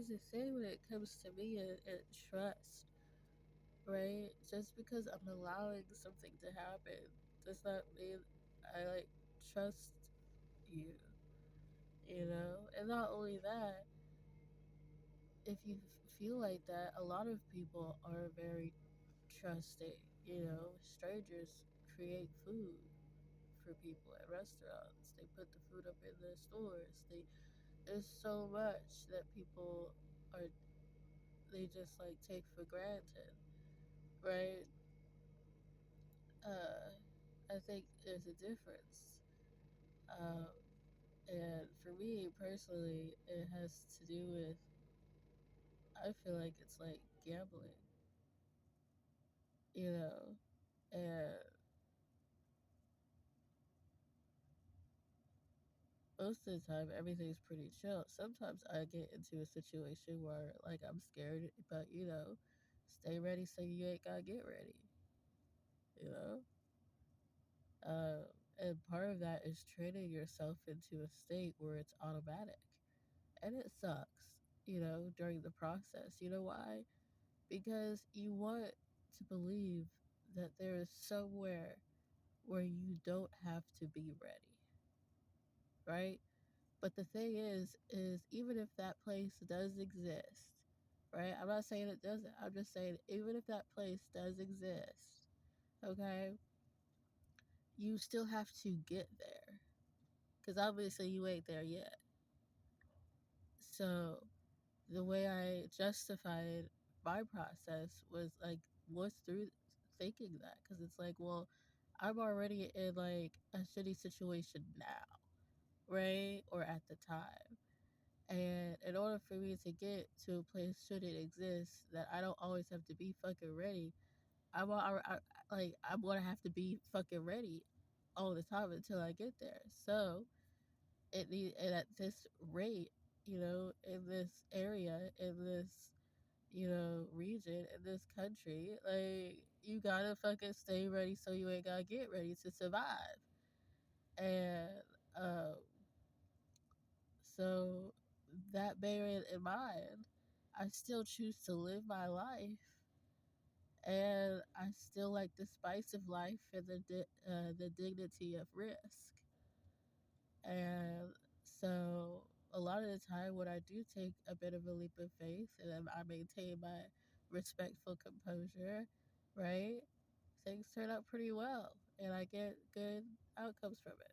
here's the thing when it comes to me and trust, right? Just because I'm allowing something to happen does not mean I like trust you, you know? And not only that, if you feel like that, a lot of people are very trusting, you know? Strangers create food for people at restaurants. They put the food up in their stores. There's so much that people are they just like take for granted, right? Uh, I think there's a difference. Um, and for me personally, it has to do with I feel like it's like gambling, you know, and most of the time everything's pretty chill. Sometimes I get into a situation where like I'm scared, but you know, stay ready so you ain't gotta get ready, you know? And part of that is training yourself into a state where it's automatic. And it sucks, you know, during the process. You know why? Because you want to believe that there is somewhere where you don't have to be ready, right? But the thing is even if that place does exist, right? I'm not saying it doesn't. I'm just saying even if that place does exist, okay, you still have to get there. Because obviously you ain't there yet. So the way I justified my process was through thinking that because it's like, well, I'm already in like a shitty situation now, right? Or at the time. And in order for me to get to a place should it exist that I don't always have to be fucking ready, I'm gonna have to be fucking ready all the time until I get there. So and at this rate, you know, in this area, in this, you know, region, in this country, like you gotta fucking stay ready so you ain't gotta get ready to survive. And um, so that bearing in mind, I still choose to live my life, and I still like the spice of life and the dignity of risk. And so a lot of the time when I do take a bit of a leap of faith and I maintain my respectful composure, right? Things turn out pretty well and I get good outcomes from it.